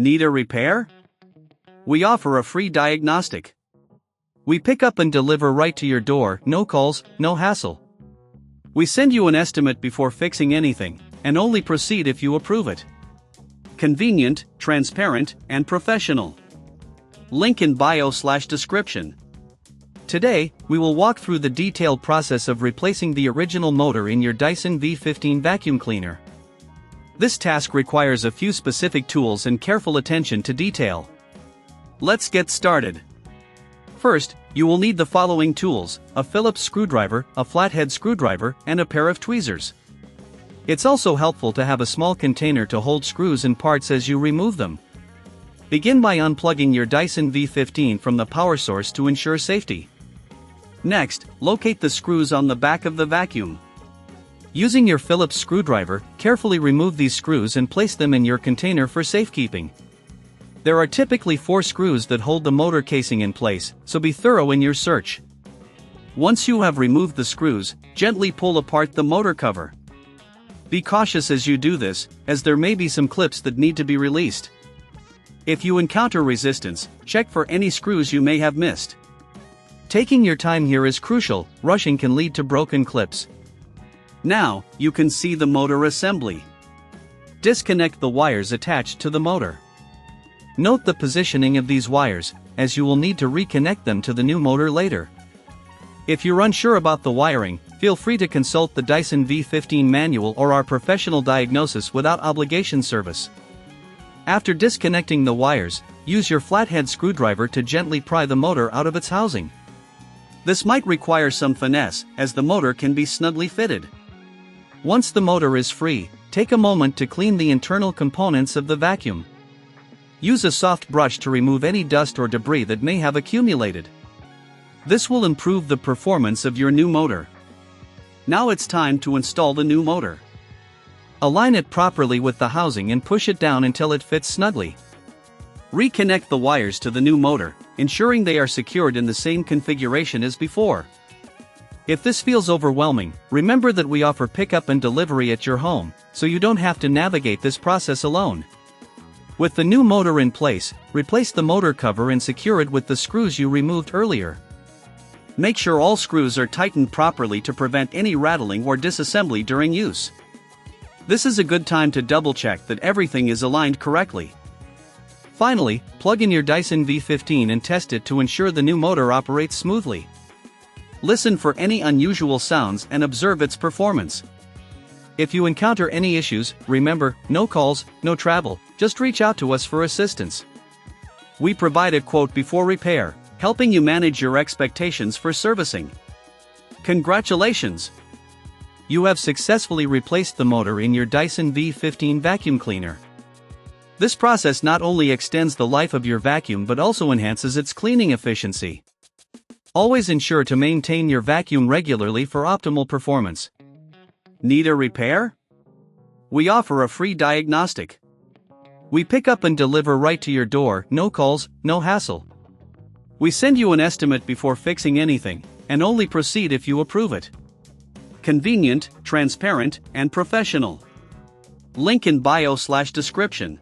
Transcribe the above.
Need a repair? We offer a free diagnostic. We pick up and deliver right to your door, no calls, no hassle. We send you an estimate before fixing anything, and only proceed if you approve it. Convenient, transparent, and professional. Link in bio/description. Today, we will walk through the detailed process of replacing the original motor in your Dyson V15 vacuum cleaner. This task requires a few specific tools and careful attention to detail. Let's get started. First, you will need the following tools: a Phillips screwdriver, a flathead screwdriver, and a pair of tweezers. It's also helpful to have a small container to hold screws and parts as you remove them. Begin by unplugging your Dyson V15 from the power source to ensure safety. Next, locate the screws on the back of the vacuum. Using your Phillips screwdriver, carefully remove these screws and place them in your container for safekeeping. There are typically 4 screws that hold the motor casing in place, so be thorough in your search. Once you have removed the screws, gently pull apart the motor cover. Be cautious as you do this, as there may be some clips that need to be released. If you encounter resistance, check for any screws you may have missed. Taking your time here is crucial, rushing can lead to broken clips. Now, you can see the motor assembly. Disconnect the wires attached to the motor. Note the positioning of these wires, as you will need to reconnect them to the new motor later. If you're unsure about the wiring, feel free to consult the Dyson V15 manual or our professional diagnosis without obligation service. After disconnecting the wires, use your flathead screwdriver to gently pry the motor out of its housing. This might require some finesse, as the motor can be snugly fitted. Once the motor is free, take a moment to clean the internal components of the vacuum. Use a soft brush to remove any dust or debris that may have accumulated. This will improve the performance of your new motor. Now it's time to install the new motor. Align it properly with the housing and push it down until it fits snugly. Reconnect the wires to the new motor, ensuring they are secured in the same configuration as before. If this feels overwhelming, remember that we offer pickup and delivery at your home, so you don't have to navigate this process alone. With the new motor in place, replace the motor cover and secure it with the screws you removed earlier. Make sure all screws are tightened properly to prevent any rattling or disassembly during use. This is a good time to double-check that everything is aligned correctly. Finally, plug in your Dyson V15 and test it to ensure the new motor operates smoothly. Listen for any unusual sounds and observe its performance. If you encounter any issues, remember, no calls, no travel, just reach out to us for assistance. We provide a quote before repair, helping you manage your expectations for servicing. Congratulations! You have successfully replaced the motor in your Dyson V15 vacuum cleaner. This process not only extends the life of your vacuum but also enhances its cleaning efficiency. Always ensure to maintain your vacuum regularly for optimal performance. Need a repair? We offer a free diagnostic. We pick up and deliver right to your door, no calls, no hassle. We send you an estimate before fixing anything, and only proceed if you approve it. Convenient, transparent, and professional. Link in bio/description.